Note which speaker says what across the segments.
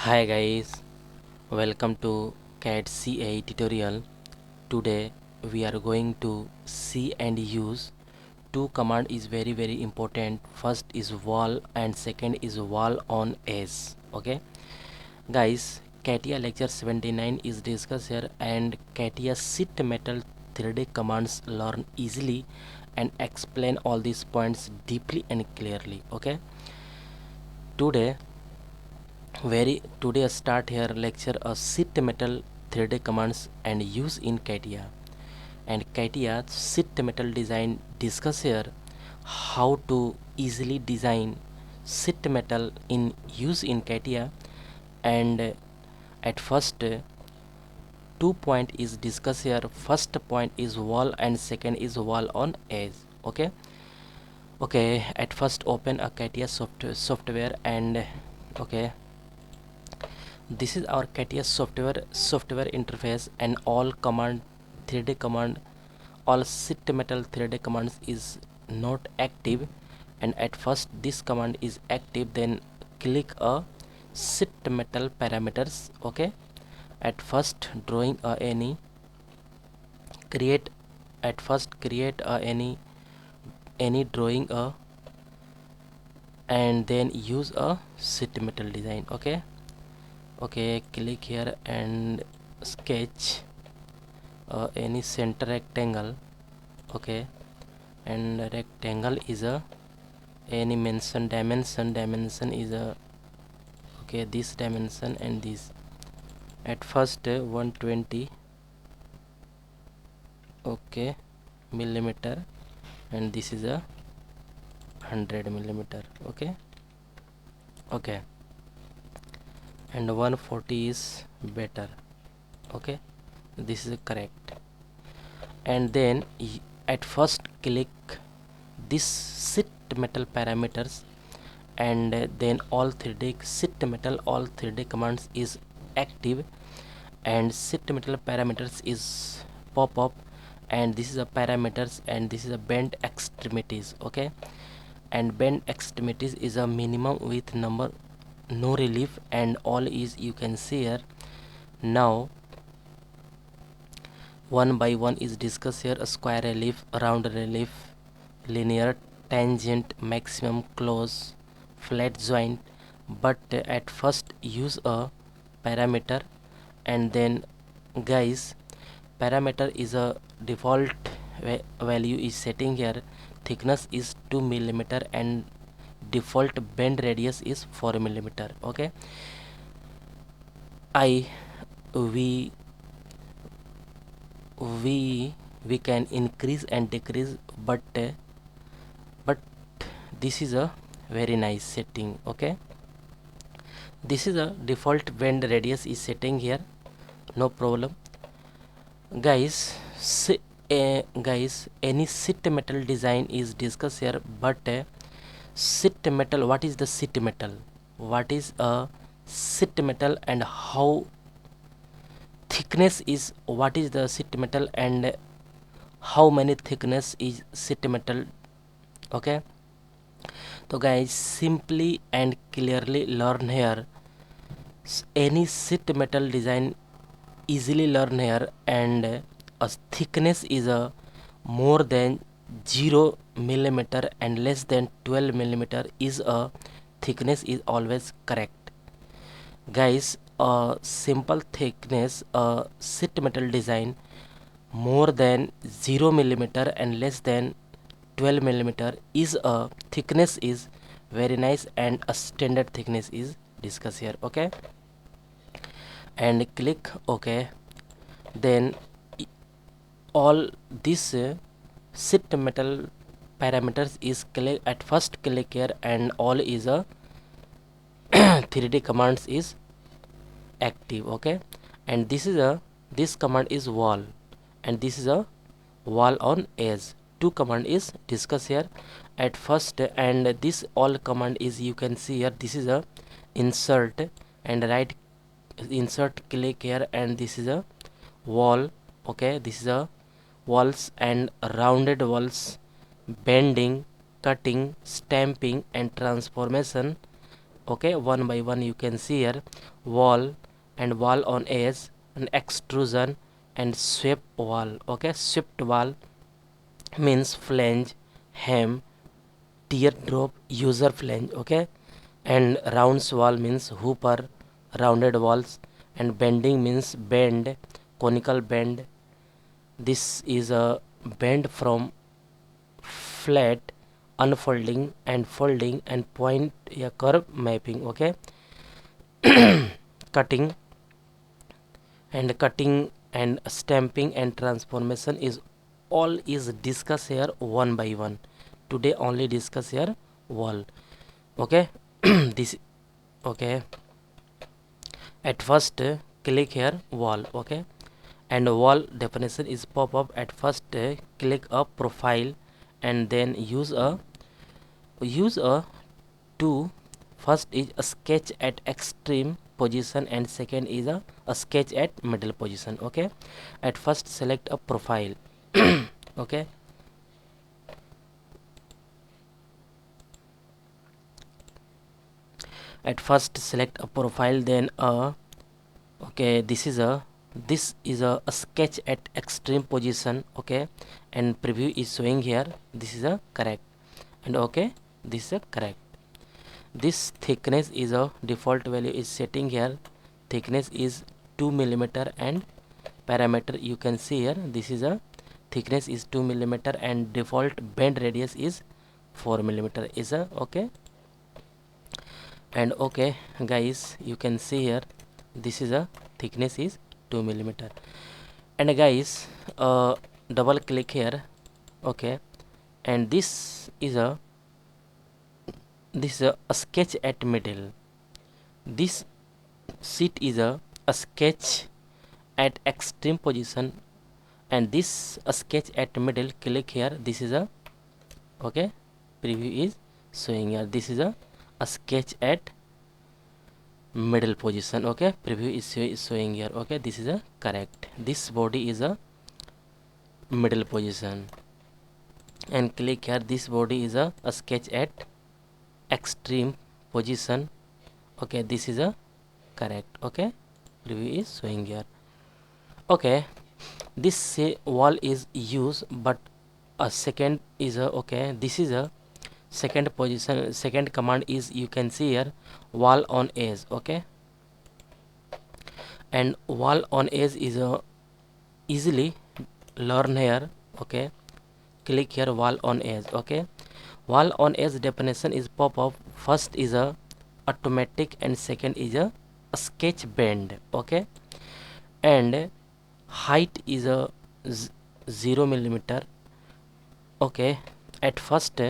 Speaker 1: Hi guys, welcome to CAD CA tutorial. Today we are going to see and use two command is very important. First is wall and second is wall on edge. Okay guys, CATIA lecture 79 is discussed here, and CATIA sheet metal 3D commands learn easily and explain all these points deeply and clearly. Okay, today today I start here lecture a sheet metal 3D commands and use in CATIA. And CATIA sheet metal design discuss here how to easily design sheet metal in use in CATIA. And at first 2 point is discussed here. First point is wall and second is wall on edge. Okay, at first open a CATIA software and okay, this is our CATIA software interface, and all command 3D command, all sheet metal 3D commands is not active. And at first this command is active, then click a sheet metal parameters. Okay, at first drawing any create at first create any drawing and then use a sheet metal design. Okay, click here and sketch any center rectangle. Okay, and rectangle is a any dimension is a okay, this dimension and this. At first 120 okay millimeter, and this is a 100 millimeter. Okay, and 140 is better. Okay, this is correct. And then at first click this sheet metal parameters, and then all 3D sheet metal all 3D commands is active, and sheet metal parameters is pop up, and this is a parameters, and this is a bend extremities. Okay, and bend extremities is a minimum with number no relief, and all is you can see here. Now one by one is discussed here: a square relief, round relief, linear, tangent, maximum, close, flat joint. But at first use a parameter, and then guys, parameter is a default value is setting here. Thickness is 2 millimeter and default bend radius is 4 millimeter. Okay, we we can increase and decrease, but this is a very nice setting. Okay, this is a default bend radius is setting here, no problem. Guys, guys, any sheet metal design is discussed here, but sheet metal, what is the sheet metal, what is a sheet metal, and how thickness is, what is the sheet metal, and how many thickness is sheet metal. Okay, so guys, simply and clearly learn here any sheet metal design, easily learn here. And a thickness is a more than 0 millimeter and less than 12 millimeter is a thickness is always correct. Guys, a simple thickness sheet metal design more than 0 millimeter and less than 12 millimeter is a thickness is very nice, and a standard thickness is discussed here. Okay, and click OK. Then all this sheet metal parameters is click at first click here, and all is a 3D commands is active. Okay, and this is a this command is wall, and this is a wall on edge. Two command is discussed here at first, and this all command is you can see here. This is a insert, and right insert click here, and this is a wall. Okay, this is a walls and rounded walls, bending, cutting, stamping, and transformation. Okay, one by one you can see here wall and wall on edge and extrusion and swept wall. Okay, swept wall means flange, hem, teardrop, user flange. Okay, and rounds wall means hooper, rounded walls, and bending means bend, conical bend. This is a bend from flat, unfolding and folding and point a curve mapping. Okay, cutting and stamping and transformation is all is discussed here one by one. Today only discuss here wall. Okay, this okay. At first click here wall. Okay, and wall definition is pop up. At first click a profile and then use a two. First is a sketch at extreme position and second is a sketch at middle position. Okay, at first select a profile. Okay, at first select a profile, then okay, this is a sketch at extreme position. Okay, and preview is showing here. This is a correct, and okay, this is a correct. This thickness is a default value is setting here. Thickness is 2 millimeter and parameter you can see here. This is a thickness is 2 millimeter and default bend radius is 4 millimeter is a okay. And okay guys, you can see here this is a thickness is 2 millimeter. And guys, double click here. Okay, and this is a sketch at middle. This sheet is a sketch at extreme position, and this a sketch at middle. Click here. This is a okay. Preview is showing here. This is a sketch at middle position. Okay, preview is showing here. Okay, this is a correct. This body is a middle position, and click here. This body is a sketch at extreme position. Okay, this is a correct. Okay, preview is showing here. Okay, this wall is used, but a second is a okay. This is a second position. Second command is you can see here wall on edge. Okay, and wall on edge is a easily learn here. Okay, click here wall on edge. Okay, wall on edge definition is pop up. First is a automatic and second is a sketch bend. Okay, and height is a 0 millimeter. Okay, at first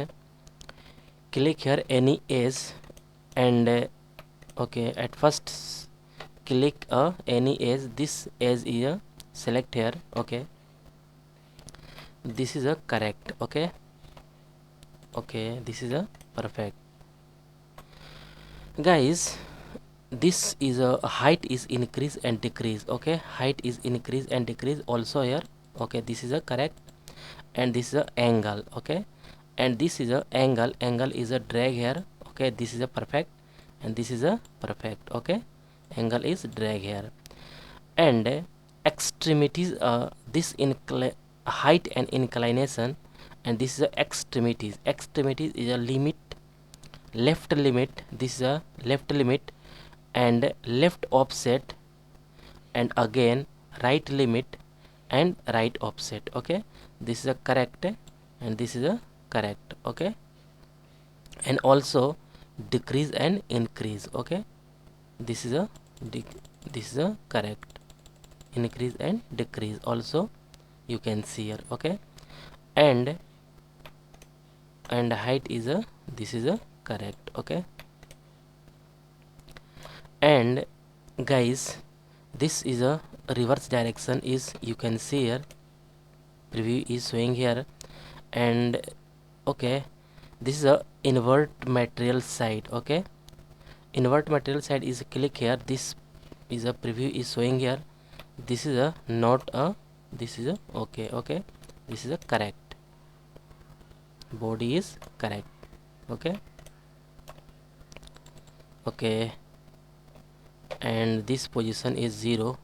Speaker 1: click here any edge and okay, at first click any edge. This edge is a select here. Okay, this is a correct. Okay, okay, this is a perfect. Guys, this is a height is increase and decrease. Okay, height is increase and decrease also here. Okay, this is a correct, and this is a angle. Okay, and this is a angle is a drag here. Okay, this is a perfect, and this is a perfect. Okay, angle is drag here, and extremities this height and inclination, and this is a extremities is a limit, left limit. This is a left limit and left offset, and again right limit and right offset. Okay, this is a correct, and this is a correct. Okay, and also decrease and increase. Okay, this is a this is a correct, increase and decrease also you can see here. Okay, and height is a this is a correct. Okay, and guys, this is a reverse direction is you can see here. Preview is showing here, and okay, this is a invert material side. Okay, invert material side is click here. This is a preview is showing here. This is a not a this is a okay. Okay, this is a correct, body is correct. Okay, okay, and this position is 0,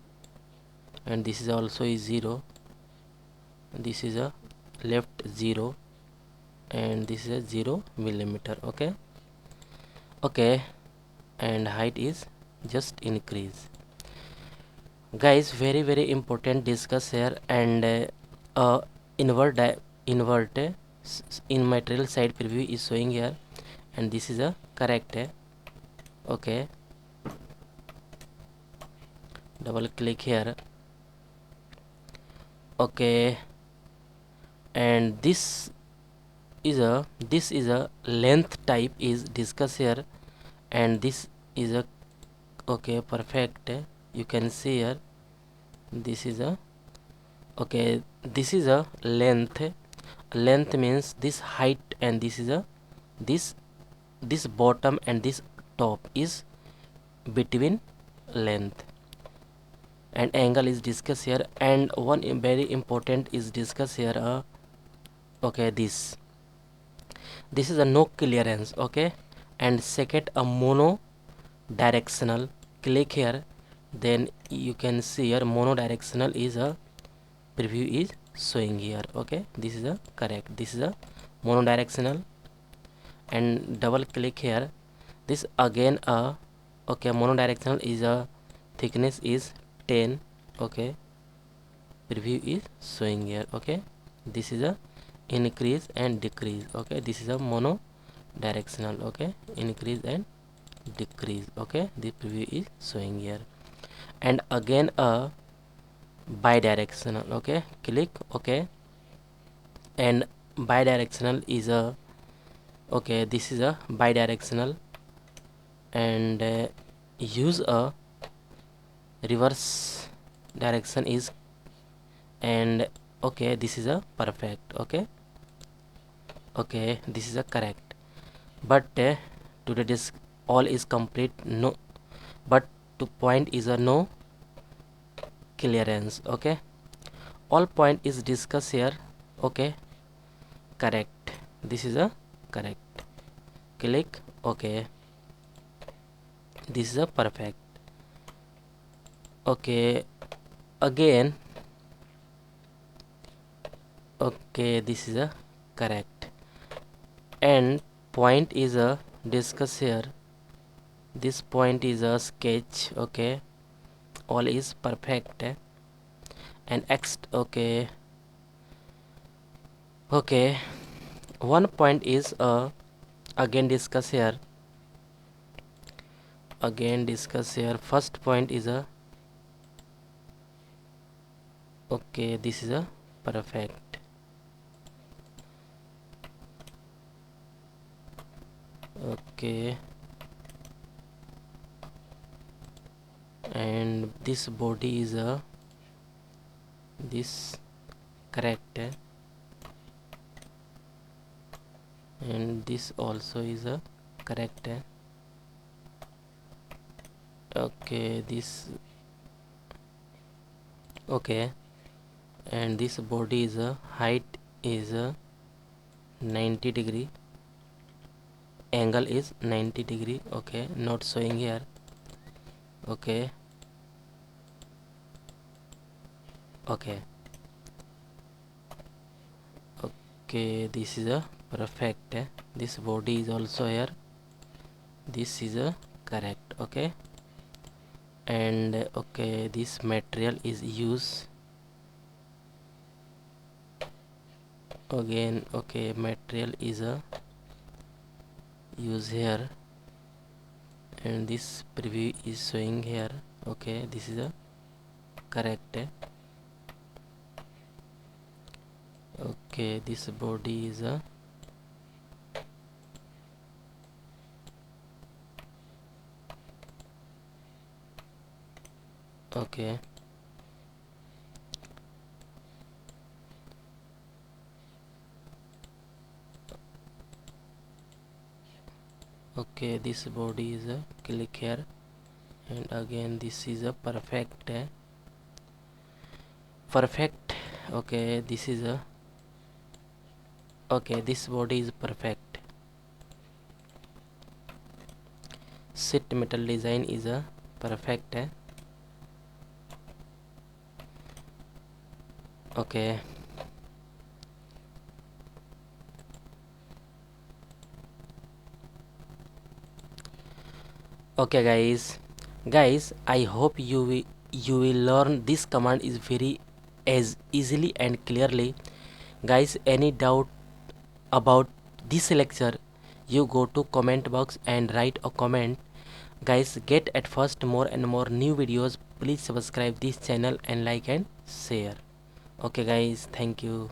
Speaker 1: and this is also is 0, this is a left 0, and this is a 0 millimeter. Okay, okay, and height is just increase. Guys, very important discuss here. And invert invert in material side preview is showing here, and this is a correct. Okay, double click here. Okay, and this is a length type is discussed here, and this is a okay perfect. You can see here, this is a okay, this is a length. Length means this height, and this is a this bottom and this top is between length. And angle is discussed here, and one very important is discussed here. Okay, this is a no clearance. Okay, and second a mono directional. Click here, then you can see here mono directional is a preview is showing here. Okay, this is a correct, this is a mono directional. And double click here, this again a okay mono directional is a thickness is 10. Okay, preview is showing here. Okay, this is a increase and decrease. Okay, this is a mono directional. Okay, increase and decrease. Okay, the preview is showing here. And again a bidirectional. Okay, click. Okay, and bidirectional is a okay, this is a bidirectional, and use a reverse direction is, and okay, this is a perfect. Okay, okay, this is a correct. But today this all is complete. No, but to point is a no clearance. Okay, all point is discussed here. Okay, correct, this is a correct. Click. Okay, this is a perfect. Okay, again. Okay, this is a correct. And point is a discuss here. This point is a sketch. Okay, all is perfect. And X. Okay, okay, one point is again discuss here. Again discuss here. First point is a okay, this is a perfect. Okay, and this body is a this correct, and this also is a correct. Okay, this okay, and this body is a height is a 90 degree, angle is 90 degree. Okay, not showing here. Okay, okay, okay, this is a perfect. This body is also here, this is a correct. Okay, and okay, this material is used again. Okay, material is a use here, and this preview is showing here. Okay, this is a correct. Okay, this body is a okay, okay, this body is a click here, and again this is a perfect. Perfect. Okay, this is a okay, this body is perfect. sheet metal design is a perfect है. Okay. Okay guys, I hope you will learn this command is very as easily and clearly. Guys, any doubt about this lecture, you go to comment box and write a comment. Guys, get at first more and more new videos. Please subscribe this channel and like and share. Okay guys, thank you.